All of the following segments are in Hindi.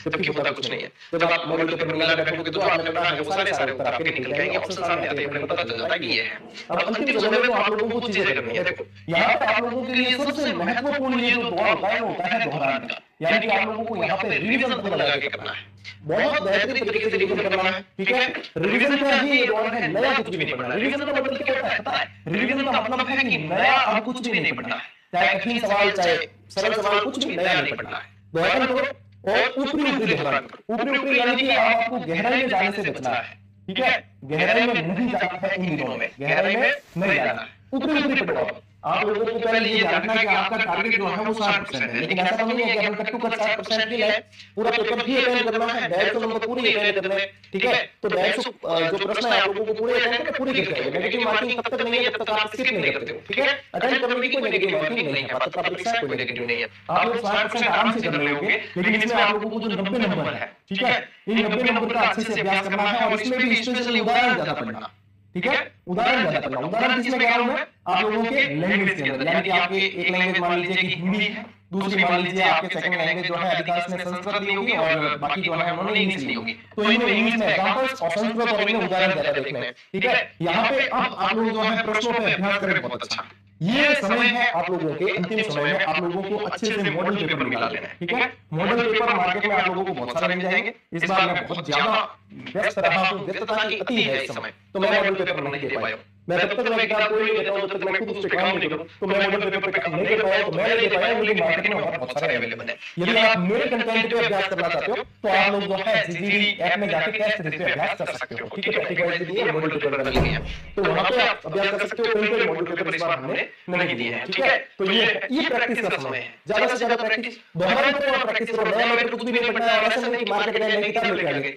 जबकि होता कुछ नहीं है। जब आप मॉडल पेपर मिला बैठोगे तो आपने पढ़ा है वो सारे सारे उत्तर आपके निकल के आएंगे, ऑप्शन सामने आते हैं, पता चल जाता है कि ये है। अब अंतिम समय में तो आप लोगों को चीजें करनी है। देखो यहाँ पे आप लोगों के लिए सबसे महत्वपूर्ण ये जो दौर होता है वो होता है दोहराने का, यानी कि आप लोगों को यहाँ पे रिवीजन पूरा लगा के करना है, बहुत बेहतरीन तरीके से रिवीजन करना है। ठीक है, रिवीजन का ही ये दौर है, नया कुछ भी नहीं पढ़ना। रिवीजन का मतलब क्या होता है पता है? रिवीजन का मतलब है कि नया अब कुछ भी नहीं पढ़ना है, चाहे कठिन सवाल चाहे सरल सवाल, कुछ भी नया नहीं पढ़ना है। दोहरान करो और ऊपरी ऊपरी दोहरान करो। ऊपरी ऊपरी यानी कि आपको गहराई में जाने से बचना है। ठीक है, गहराई में नहीं जाना है, इन दिनों में गहराई में नहीं जाना है, ऊपरी ऊपरी पढ़ो। आप लोगों को पहले ये जानना है कि आपका टारगेट जो है वो 60% है, लेकिन ऐसा नहीं है कि हम कट टू कट 60% के लिए पूरा पेपर भी अटेंड करना है, 150 नंबर पूरी अटेंड करने हैं। ठीक है, तो 150 जो प्रश्न है आप लोगों को पूरे अटेंड करके पूरी करते हैं। नेगेटिव मार्किंग तब तक नहीं है जब तक आप स्किप नहीं करते हो। ठीक है, अटेंड करने की कोई नेगेटिव मार्किंग नहीं है, पात्रता परीक्षा कोई नेगेटिव नहीं है, आप लोग 60% आराम से कर रहे होंगे। लेकिन इसमें आप लोगों को जो 90 नंबर है, ठीक है, इन 90 नंबर का अच्छे से अभ्यास करना है और इसमें भी स्पेशली उदाहरण ज्यादा पढ़ना। ठीक है, उदाहरण ज्यादा पढ़ना। उदाहरण किसमें कह रहा हूं मैं? आप लोगों के लैंग्वेज के अंदर, यानी कि आपके एक लैंग्वेज मान लीजिए कि हिंदी है, दूसरी मान लीजिए आपके सेकंड लैंग्वेज जो है अधिकांश ने संस्कृत ली होगी और बाकी जो है उन्होंने इंग्लिश ली होगी। तो इनमें इंग्लिश में एग्जांपल्स और संस्कृत और इनमें उदाहरण ज्यादा देखने हैं। ठीक है, यहाँ पे अब आप लोग जो है प्रश्नों पे अभ्यास करें बहुत अच्छा। ये समय है आप लोगों के, अंतिम समय में आप लोगों को अच्छे से मॉडल पेपर निकाल लेना है। ठीक है, मॉडल पेपर मार्केट में आप लोगों को बहुत सारे मिल जाएंगे। इस बार मैं बहुत ज्यादा व्यस्त रहा हूँ, व्यस्तता की अति है इस समय, तो मैं मॉडल पेपर नहीं दे पाया। मैं तब तक मैं किताब कोई नहीं देता हूं जब तक मैं खुद उस पे काम नहीं करूं। तो मैं मॉडल पेपर पे काम नहीं कर पाया, तो मैं नहीं दे पाया, लेकिन मार्केट में बहुत सारे अवेलेबल है। यदि आप मेरे कंटेंट पे अभ्यास करना चाहते हो तो आप लोग जो है जीजीडी ऐप में जाके टेस्ट सीरीज पे अभ्यास कर सकते हो। ठीक है, प्रैक्टिकल वाइज भी है, मॉडल पेपर वाली भी है, तो वहां पे आप अभ्यास कर सकते हो। कोई मॉडल पेपर इस बार हमने नहीं दिए हैं। ठीक है, तो ये प्रैक्टिस का समय है, ज्यादा से ज्यादा प्रैक्टिस, दोहराना करो और प्रैक्टिस करो। नया मैटर कुछ भी नहीं पढ़ना है और ऐसा नहीं कि मार्केट में नई किताब लेके आ गए,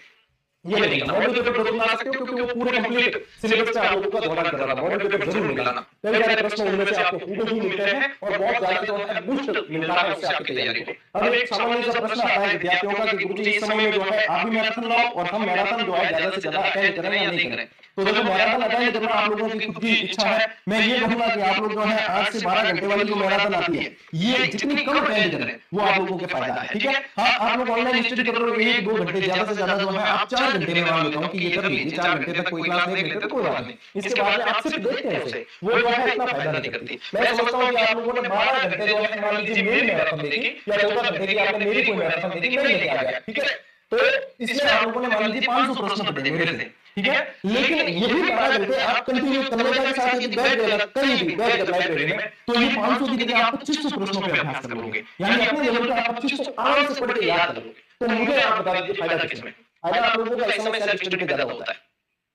ये नहीं करना। मॉडल पेपर जरूर ला सकते हो क्योंकि वो पूरे कंप्लीट सिलेबस से आप लोगों का दोहरान कर रहा है। मॉडल पेपर जरूर निकालना, कई सारे प्रश्न उनमें से आपको पूरे ही मिलते हैं और बहुत ज्यादा जो है बूस्ट मिलता है उससे आपकी तैयारी को। अब एक सामान्य सा प्रश्न आता है विद्यार्थियों का कि गुरुजी इस समय में जो है आप भी मैराथन लाओ और हम मैराथन जो है ज्यादा से ज्यादा अटेंड करें या नहीं करें। तो देखो मैराथन अटेंड करना आप लोगों की खुद की इच्छा है। मैं ये कहूंगा कि आप लोग जो है 8 से 12 घंटे वाली जो मैराथन आती है, ये जितनी कम अटेंड करें वो आप लोगों के फायदा है। ठीक है, हाँ आप लोग ऑनलाइन स्टडी कर रहे हो 1-2 घंटे, ज्यादा से ज्यादा जो है आप 4 घंटे में मान लेता हूं कि ये कर लीजिए। 4 घंटे तक कोई क्लास नहीं लेते तो कोई बात नहीं, इसके बाद में आप सिर्फ देखते हैं उसे, वो जो है इतना फायदा नहीं करती। मैं समझता हूं कि आप लोगों ने 12 घंटे जो है मान लीजिए मेरी मैराथन देखी या 14 घंटे की आपने मेरी कोई मैराथन देखी, मैं लेके आ गया। ठीक है, तो इसमें आप लोगों ने मान लीजिए 500 प्रश्न पढ़े मेरे से। ठीक है, लेकिन यही 12 घंटे आप कंटिन्यू करने के साथ यदि बैठ गए कहीं भी बैठ गए लाइब्रेरी में, तो ये 500 की जगह आप 2500 प्रश्नों पे अभ्यास कर लोगे, यानी अपने लेवल पे आप 2500 आराम से पढ़ के याद कर लोगे। तो मुझे आप बता दीजिए फायदा किसमें? फायदा आप लोगों का इस समय सेल्फ स्टडी पे ज्यादा होता है।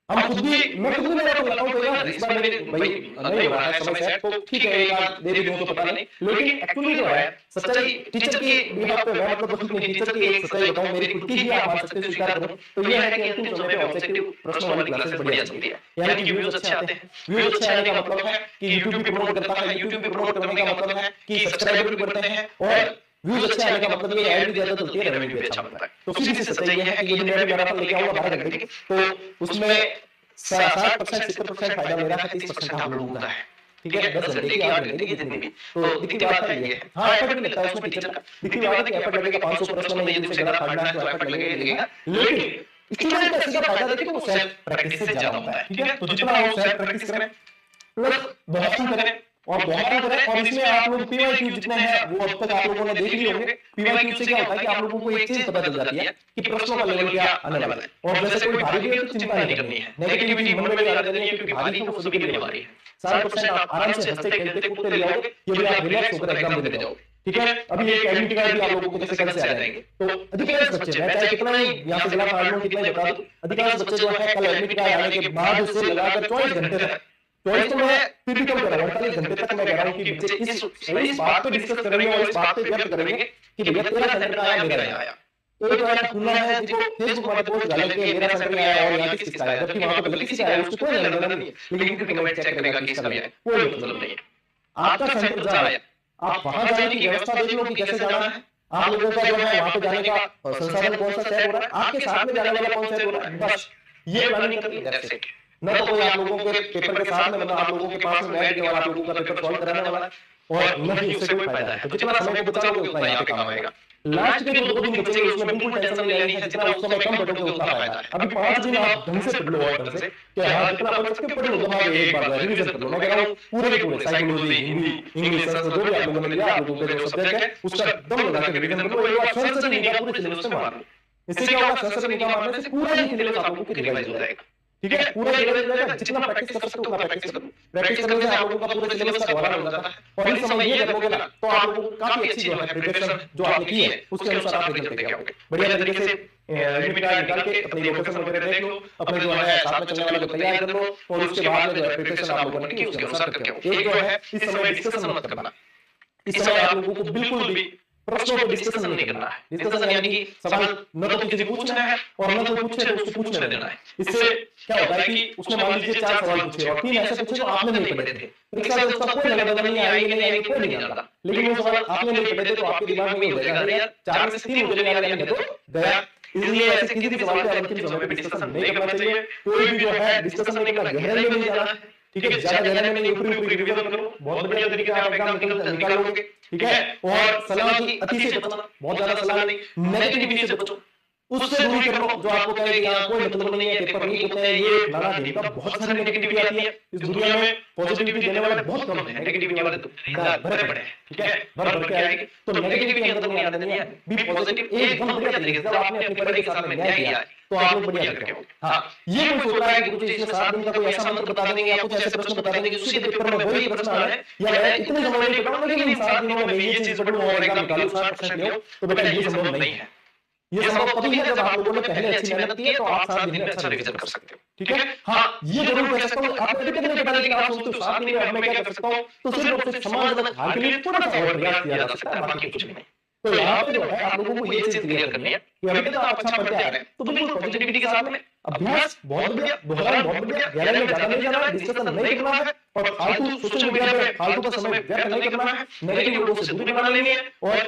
हम खुद भी, मैं खुद भी मेरा तो लगाऊं तो यार इस बार मेरे भाई नहीं हो रहा है समय से, तो ठीक है एक आध दे भी दूं तो पता नहीं, लेकिन एक्चुअली जो है सच्चाई टीचर की बिहाफ पे मैं मतलब बस अपनी टीचर की एक सच्चाई बताऊं, मेरी खुद की ही आप मान सकते हो, स्वीकार करो, तो ये है कि अंतिम समय पे ऑब्जेक्टिव प्रश्नों वाली क्लासेस बढ़िया चलती है, यानी कि व्यूज अच्छे आते हैं। व्यूज अच्छे आने का मतलब है कि YouTube भी प्रमोट करता है, YouTube भी प्रमोट करने का मतलब है कि सब्सक्राइबर भी बढ़ते हैं और व्यूज अच्छे आने का मतलब ये ऐड भी ज्यादा चलती है, रेवेन्यू भी अच्छा बनता है। तो सीधी सी सच्चाई ये है कि यदि मैं मैराथन लेके आऊंगा 12 घंटे की, तो उसमें 60% 70% फायदा मेरा है, 30% आप लोगों का है। ठीक है, 10 घंटे की 8 घंटे की जितनी भी, तो दिखती बात है ये है। हाँ एफर्ट भी लगता है उसमें टीचर का, दिखती बात है कि एफर्ट लगेगा 500 प्रश्न में यदि उसे गलत फाड़ना है तो एफर्ट लगेगा, लेकिन स्टूडेंट का सीधा फायदा देखिए वो सेल्फ प्रैक्टिस से ज्यादा होता है। ठीक है, तो जितना वो सेल्फ प्रैक्टिस करें प्लस दोहरान करें और दोहरान करें, और इसमें आप लोग पीवाईक्यू जितने हैं वो अब तक आप लोगों ने देख लिए होंगे। पीवाईक्यू से क्या होता है कि आप लोगों को एक चीज पता चल जाती है कि प्रश्नों का लेवल क्या आने वाला है, और वैसे कोई भारी भी है तो चिंता नहीं करनी है, नेगेटिविटी मन में नहीं आने देनी है, क्योंकि भारी तो सभी के लिए भारी है। 60% आप आराम से हंसते खेलते कूदते ले आओगे यदि आप रिलैक्स होकर एग्जाम देने जाओगे। ठीक है, अभी एक एडमिट कार्ड भी आप लोगों को जैसे कल से आ जाएंगे, तो अधिकांश बच्चे, मैं चाहे कितना ही यहाँ से गला फाड़ लूं कितना ही बता दूं, अधिकांश बच्चे जो है कल एडमिट कार्ड आने के बाद उससे लगाकर 24 घंटे तक, 24 तो मैं फिर भी कम कर रहा हूँ, 48 घंटे तक मैं कह रहा हूँ कि बच्चे इस बात पे डिस्कस करेंगे और इस बात पे व्यक्त करेंगे कि भैया तेरा सेंटर का आया मेरा नहीं आया, तो जो है खुला है जो फेसबुक पर पोस्ट डाल के मेरा सेंटर में आया और यहाँ किसका आया, जबकि वहां पे गलत किसी का आया उसको कोई लेना देना नहीं है, लेकिन क्योंकि कमेंट चेक करेगा कि इसका भी है, कोई मतलब नहीं है। आपका सेंटर जहाँ है आप वहां जाने की व्यवस्था देख लो कि कैसे जाना है, आप लोगों का जो है वहां पे जाने का संसाधन कौन सा सेट हो रहा है, आपके साथ में जाने वाला कौन सेट हो रहा है, बस ये प्लानिंग करनी है। That's it. न तो कोई आप लोगों के पेपर के साथ में मतलब आप लोगों के पास में बैठ के और आप लोगों का पेपर सॉल्व कराने वाला है, और न ही उससे कोई फायदा है। तो जितना समय को बचाओगे उतना यहाँ पे काम आएगा। लास्ट के जो 2 दिन बचेंगे उसमें बिल्कुल टेंशन नहीं लेनी है, जितना उस समय कम पढ़ोगे उतना फायदा है। अभी 5 दिन आप ढंग से पढ़ लो और ढंग से कि हाँ जितना पढ़ सकते पढ़ लो, दिमाग में एक बार रिवीजन कर लो। मैं कह रहा हूँ पूरे के पूरे साइकोलॉजी, हिंदी, इंग्लिश, संस्कृत जो भी आप लोगों ने लिया, आप लोगों के जो सब्जेक्ट है उसका दम लगा के रिवीजन कर लो। एक बार संस्कृत निकाल पूरे सिलेबस से मार लो। इससे क्या होगा, संस्कृत निकाल मारने से पूरा ही सिलेबस आप लोगों को रिवाइज हो जाएगा। ठीक है, पूरा रिवाइज हो जाएगा। जितना प्रैक्टिस कर सकते हो उतना प्रैक्टिस करो। प्रैक्टिस करने से आप लोगों का पूरे सिलेबस का दोहरान हो जाता है और इस समय ये करोगे ना तो आप लोगों को काफी अच्छी जो है प्रिपरेशन जो आपने की है उसके अनुसार आप रिजल्ट देके आओगे। बढ़िया तरीके से एडमिट कार्ड निकाल के अपनी लोकेशन वगैरह देख लो, अपने जो है साथ में चलने वाले को तैयार कर लो और उसके बाद में जो है प्रिपरेशन आप लोगों ने की उसके अनुसार करके आओ। एक जो है इस समय डिस्कशन मत करना। इस समय आप लोगों को बिल्कुल भी प्रश्नों पर डिस्कशन नहीं करना है। डिस्कशन यानी कि सवाल न तो किसी को पूछना है और न कोई पूछे तो उसको पूछने देना है। इससे क्या होता है कि उसने मान लीजिए 4 सवाल पूछे और 3 ऐसे पूछे जो आपने नहीं पढ़े थे, परीक्षा में उसका कोई लेना देना नहीं आएगी नहीं आएगी कोई नहीं जानता, लेकिन वो सवाल आपने नहीं पढ़े थे तो आपके दिमाग में हो जाएगा यार 4 में से 3 मुझे नहीं आ रहा है तो गया। इसलिए ऐसे किसी भी सवाल पे अंतिम समय पे डिस्कशन नहीं करना चाहिए। कोई भी जो है डिस्कशन नहीं करना, गहराई में नहीं जाना है। ठीक है, ज्यादा गहराई में नहीं, ऊपरी ऊपरी रिवीजन कर लो, बहुत बढ़िया तरीके से आप एग्जाम निकाल लोगे। ठीक है, और सलाह की अति से बचना, बहुत ज्यादा सलाह नहीं, नेगेटिविटी से बचो, उससे दूरी करो जो आपको कहे कि यहाँ कोई मतलब नहीं है, पेपर लीक होते हैं, ये फलाना ढीमका, बहुत सारी नेगेटिविटी आती है इस दुनिया में। पॉजिटिविटी देने वाले बहुत कम है, नेगेटिविटी वाले तो भरे पड़े हैं। ठीक है, भर भर के आएगी तो नेगेटिविटी अंदर नहीं आने देनी है। बी पॉजिटिव एकदम बढ़िया तरीके से। जब आपने अपनी पढ़ाई के साथ में न्याय किया तो आप लोग बढ़िया करके आओगे। हाँ, ये कोई सोच रहा है कि मुझे इसमें 7 दिन का कोई ऐसा मंत्र बता देंगे या कुछ ऐसे प्रश्न बता देंगे कि उसी के पेपर में वही प्रश्न आ रहे हैं या मैं इतने समय में पढ़ाऊंगा लेकिन 7 दिनों में मैं ये चीज पढ़ूं और एग्जाम निकालूं 60% ले, तो बेटा ये संभव नहीं है। ये संभव तभी है जब आप लोगों ने पहले अच्छी मेहनत की है तो आप 7 दिन में अच्छा रिवीजन कर सकते हो। ठीक है, हाँ ये जरूर कह सकता हूँ। आपको अभी तक नहीं पता लेकिन आप सोचते हो 7 दिन में अब मैं क्या कर सकता हूँ, तो सिर्फ और सिर्फ समाजजनक हाल के लिए थोड़ा सा और प्रयास किया जा सकता है, बाकी कुछ नहीं। तो यहाँ पे जो है आप लोगों को ये चीज क्लियर करनी है कि अभी तक आप अच्छा पढ़ते आ रहे हैं तो बिल्कुल पॉजिटिविटी के साथ में अभ्यास बहुत बढ़िया, दोहराना बहुत बढ़िया, गहराई में ज्यादा नहीं जाना है, डिस्कशन नहीं करना है और फालतू सोशल मीडिया पे फालतू का समय व्यर्थ नहीं करना है, नेगेटिव लोगों से दूरी बना लेनी है और